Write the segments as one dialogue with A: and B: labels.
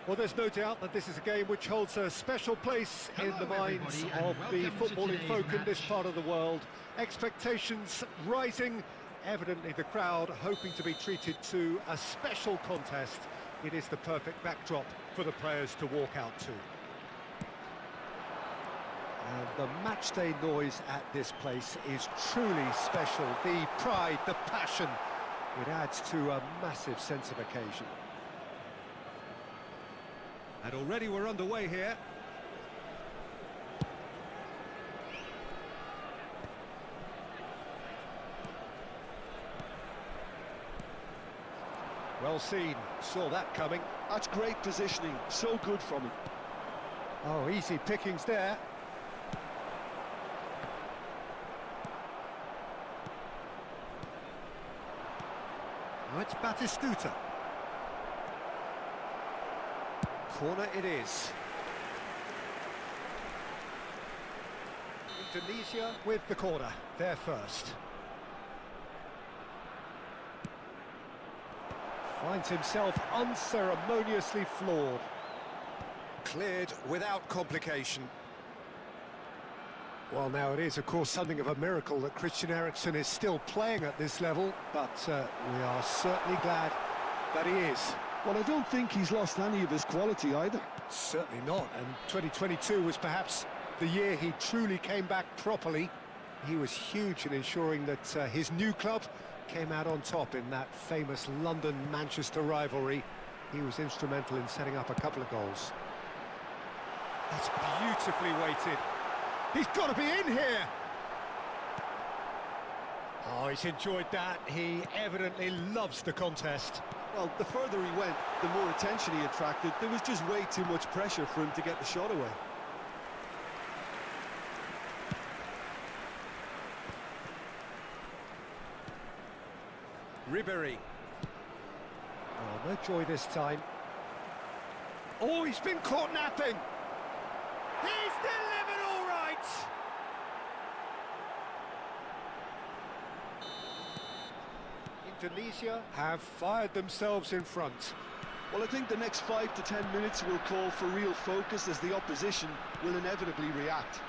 A: Well, there's no doubt that this is a game which holds a special place in the minds of the footballing folk in this part of the world. Expectations rising, evidently the crowd hoping to be treated to a special contest. It is the perfect backdrop for the players to walk out to. And the matchday noise at this place is truly special. The pride, the passion, it adds to a massive sense of occasion. And already we're underway here. Well seen, saw that coming.
B: That's great positioning, so good from him.
A: Oh, easy pickings there. Now it's Batistuta. Corner it is. Indonesia with the corner, there first. Finds himself unceremoniously floored. Cleared without complication. Well, now it is, of course, something of a miracle that Christian Eriksen is still playing at this level, but we are certainly glad that he is.
B: Well, I don't think he's lost any of his quality either.
A: Certainly not, and 2022 was perhaps the year he truly came back properly. He was huge in ensuring that his new club came out on top in that famous London-Manchester rivalry. He was instrumental in setting up a couple of goals. That's beautifully weighted. He's got to be in here! Oh, he's enjoyed that. He evidently loves the contest.
B: Well, the further he went, the more attention he attracted. There was just way too much pressure for him to get the shot away.
A: Ribery. Oh, no joy this time. Oh, he's been caught napping. He's delivered all right. Indonesia have fired themselves in front.
B: Well, I think the next 5 to 10 minutes will call for real focus as the opposition will inevitably react.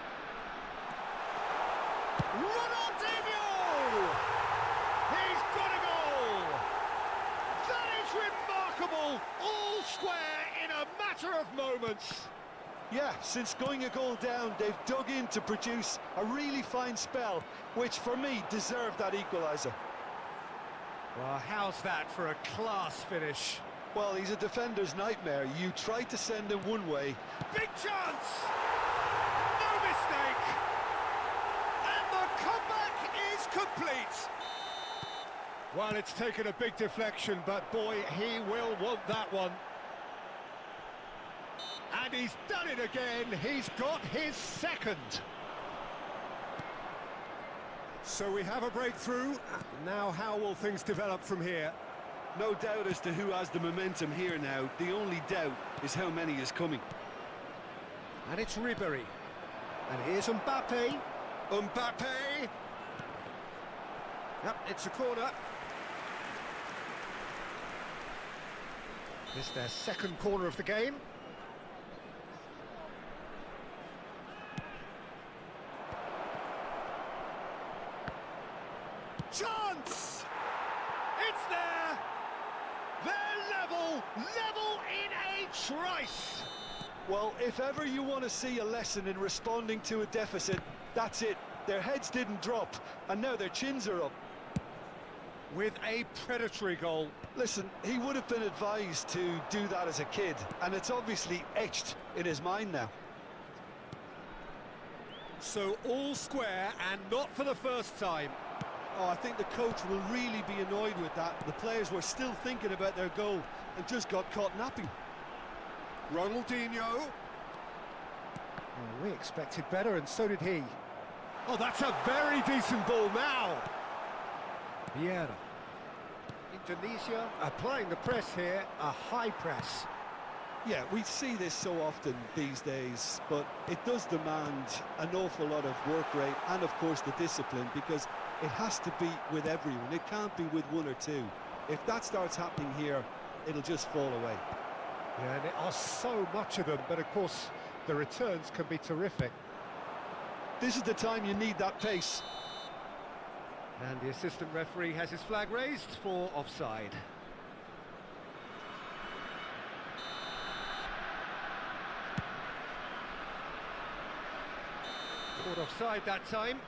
A: Ronaldinho! He's got a goal! That is remarkable! All square in a matter of moments.
B: Yeah, since going a goal down, they've dug in to produce a really fine spell, which for me deserved that equaliser.
A: Well, how's that for a class finish?
B: Well, he's a defender's nightmare. You try to send him one way.
A: Big chance! No mistake! And the comeback is complete! Well, it's taken a big deflection, but boy, he will want that one. And he's done it again. He's got his second. So we have a breakthrough. Now how will things develop from here?
B: No doubt as to who has the momentum here now. The only doubt is how many is coming.
A: And it's Ribery. And here's Mbappe. Mbappe! Yep, it's a corner. This is their second corner of the game. Chance! It's there! They're level in a trice.
B: Well, if ever you want to see a lesson in responding to a deficit, that's it. Their heads didn't drop, and now their chins are up.
A: With a predatory goal.
B: Listen, he would have been advised to do that as a kid, and it's obviously etched in his mind now.
A: So all square, and not for the first time.
B: Oh, I think the coach will really be annoyed with that. The players were still thinking about their goal and just got caught napping.
A: Ronaldinho. Oh, we expected better, and so did he. Oh, that's a very decent ball now. Vieira. Indonesia applying the press here, a high press.
B: Yeah, we see this so often these days, but it does demand an awful lot of work rate and, of course, the discipline, because it has to be with everyone. It can't be with one or two. If that starts happening here, it'll just fall away.
A: Yeah, and there are so much of them, but of course the returns can be terrific.
B: This is the time you need that pace.
A: And the assistant referee has his flag raised for offside. Caught offside that time.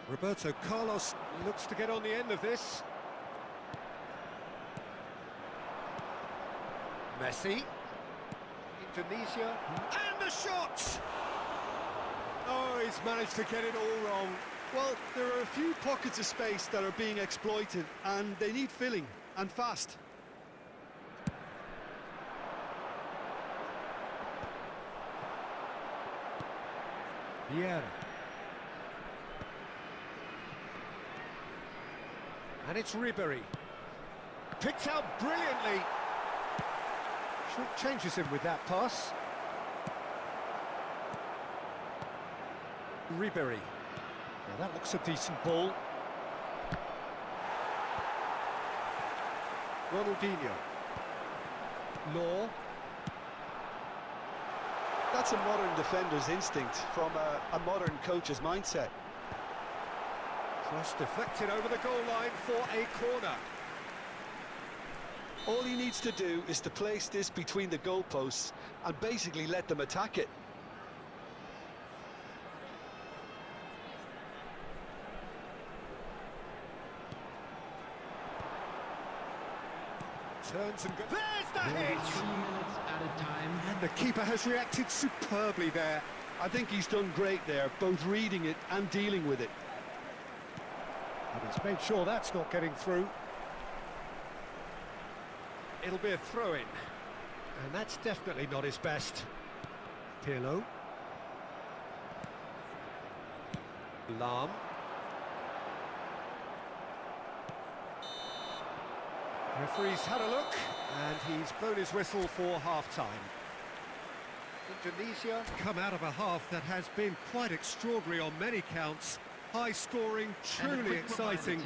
A: Roberto Carlos looks to get on the end of this. Messi. Indonesia. And the shot! Oh, he's managed to get it all wrong.
B: Well, there are a few pockets of space that are being exploited, and they need filling, and fast.
A: Vieira. And it's Ribery. Picked out brilliantly. Short changes him with that pass. Ribery. Now that looks a decent ball. Ronaldinho. Law.
B: That's a modern defender's instinct from a modern coach's mindset.
A: Cross deflected over the goal line for a corner.
B: All he needs to do is to place this between the goalposts and basically let them attack it.
A: Turns and goes. There's the hit!
C: 3 minutes at a time.
A: And the keeper has reacted superbly there.
B: I think he's done great there, both reading it and dealing with it.
A: And he's made sure that's not getting through. It'll be a throw-in. And that's definitely not his best. Pirlo. Lahm. Referee's had a look, and he's blown his whistle for half-time. Indonesia come out of a half that has been quite extraordinary on many counts. High scoring, truly exciting,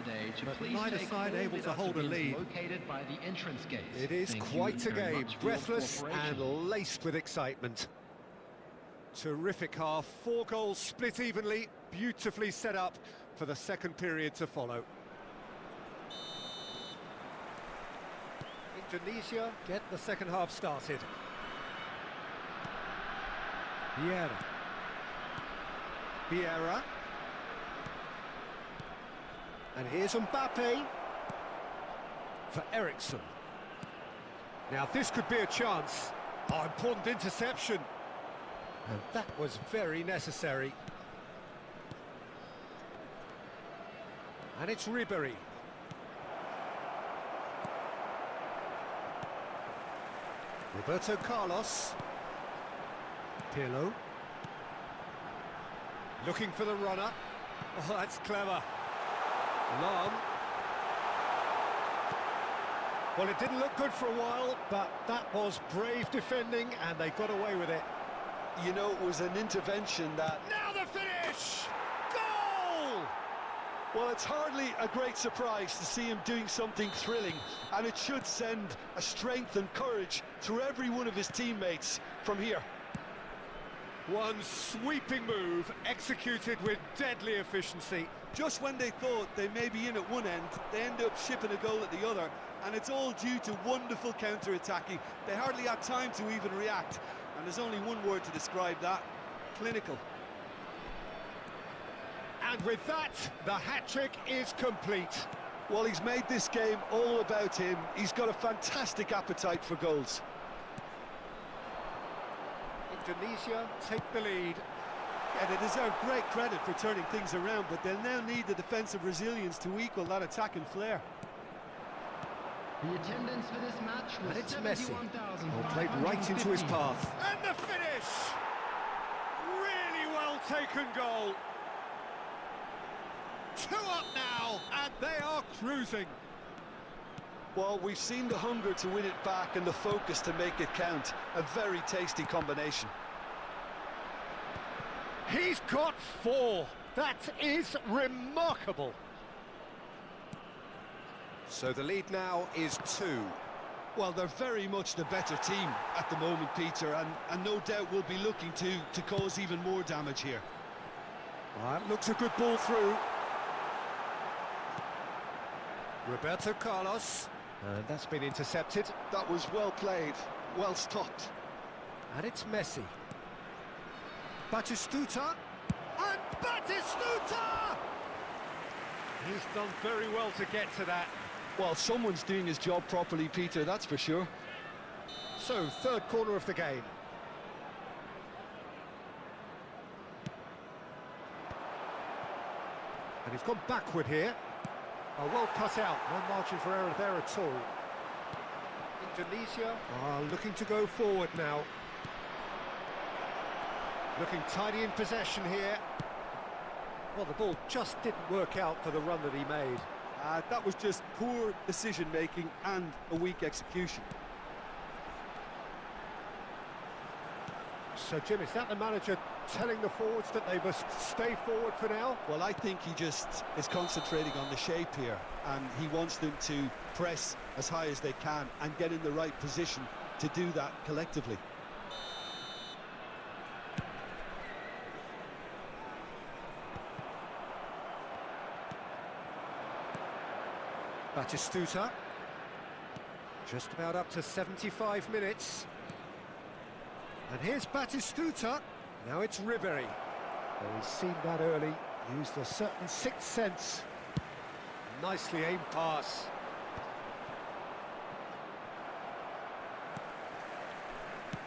A: but neither side able to hold a lead.
C: Located by the entrance gate.
A: It is quite a game, breathless and laced with excitement. Terrific half, 4 goals split evenly, beautifully set up for the second period to follow. Indonesia get the second half started. Vieira. And here's Mbappe for Eriksson. Now this could be a chance. Oh, important interception. And that was very necessary. And it's Ribery. Roberto Carlos. Pirlo. Looking for the runner. Oh, that's clever. Lahm. Well, it didn't look good for a while, but that was brave defending, and they got away with it.
B: You know, it was an intervention that...
A: Now the finish! Goal!
B: Well, it's hardly a great surprise to see him doing something thrilling, and it should send a strength and courage through every one of his teammates from here.
A: One sweeping move, executed with deadly efficiency.
B: Just when they thought they may be in at one end, they end up shipping a goal at the other, and it's all due to wonderful counter-attacking. They hardly had time to even react, and there's only one word to describe that: clinical.
A: And with that, the hat-trick is complete.
B: Well, he's made this game all about him. He's got a fantastic appetite for goals.
A: Indonesia take the lead.
B: Yeah, they deserve great credit for turning things around, but they'll now need the defensive resilience to equal that attacking flair.
C: The attendance for this match was
A: And it's Messi.
C: 71,000.
A: Played right into his path. And the finish! Really well taken goal. 2 up now, and they are cruising.
B: Well, we've seen the hunger to win it back and the focus to make it count. A very tasty combination.
A: He's got 4. That is remarkable. So the lead now is 2.
B: Well, they're very much the better team at the moment, Peter, and no doubt will be looking to cause even more damage here.
A: That looks a good ball through. Roberto Carlos. And that's been intercepted.
B: That was well played, well stopped.
A: And it's Messi. Batistuta. And Batistuta! He's done very well to get to that.
B: Well, someone's doing his job properly, Peter, that's for sure.
A: So, third corner of the game. And he's gone backward here. Oh, well cut out, no margin for error there at all. Indonesia are looking to go forward now. Looking tidy in possession here. Well, the ball just didn't work out for the run that he made.
B: That was just poor decision-making and a weak execution.
A: So, Jim, is that the manager telling the forwards that they must stay forward for now?
B: Well, I think he just is concentrating on the shape here, and he wants them to press as high as they can and get in the right position to do that collectively.
A: Batistuta. Just about up to 75 minutes. And here's Batistuta. Now it's Ribery. Well, he's seen that early, used a certain sixth sense. Nicely aimed pass.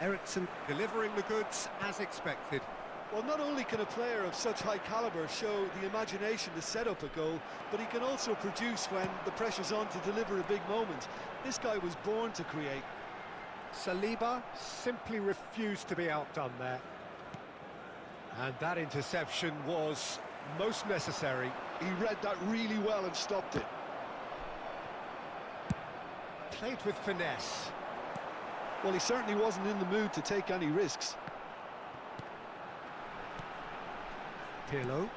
A: Eriksson delivering the goods as expected.
B: Well, not only can a player of such high calibre show the imagination to set up a goal, but he can also produce when the pressure's on to deliver a big moment. This guy was born to create.
A: Saliba simply refused to be outdone there. And that interception was most necessary.
B: He read that really well and stopped it.
A: Played with finesse.
B: Well, he certainly wasn't in the mood to take any risks.
A: Pirlo.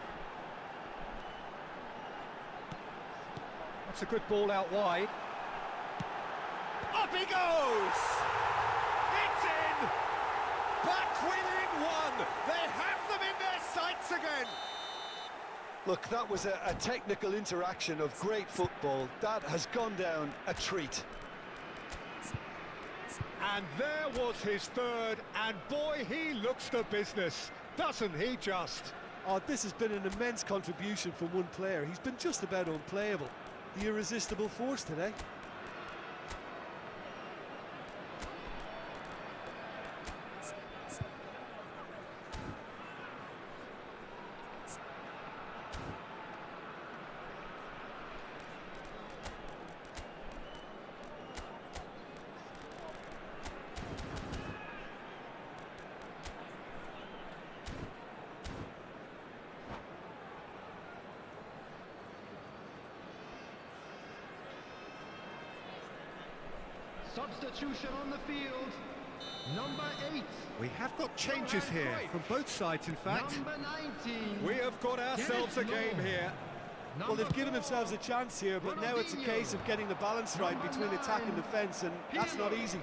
A: That's a good ball out wide. Up he goes! It's in! Back within 1! They have them in their sights again!
B: Look, that was a technical interaction of great football. That has gone down a treat.
A: And there was his third, and boy, he looks the business, doesn't he just?
B: Oh, this has been an immense contribution from one player. He's been just about unplayable. The irresistible force today.
C: Substitution on the field. Number 8.
A: We have got changes here from both sides, in fact.
C: Number 19.
A: We have got ourselves a game here.
B: Well, they've given themselves a chance here, but now it's a case of getting the balance right between attack and defence, and that's not easy.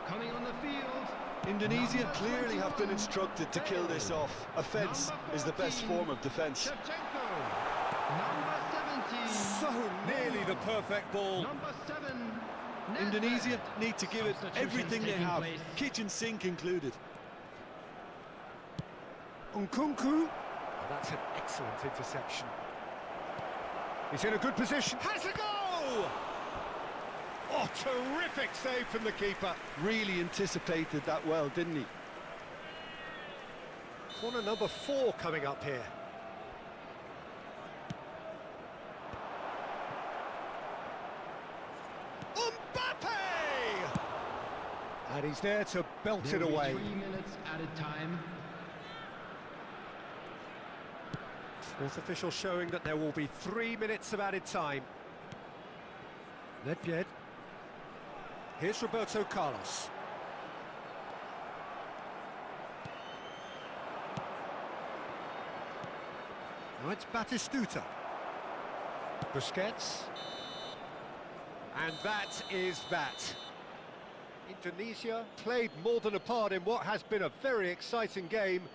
C: Coming on the field.
B: Indonesia clearly have been instructed to kill this off. Offence is the best form of defence.
C: Shevchenko. Number 17.
A: So nearly the perfect ball.
C: Number 7.
B: Indonesia need to give it everything they
C: taking
B: have,
C: place.
B: kitchen sink included.
A: Nkunku. Oh, that's an excellent interception. He's in a good position. Has a goal! Oh, terrific save from the keeper.
B: Really anticipated that well, didn't he?
A: Corner number 4 coming up here. Mbappe! And he's there to belt it away.
C: 3 minutes added time.
A: Fourth official showing that there will be 3 minutes of added time. Nedved. Here's Roberto Carlos. Now it's Batistuta. Busquets. And that is that. Indonesia played more than a part in what has been a very exciting game.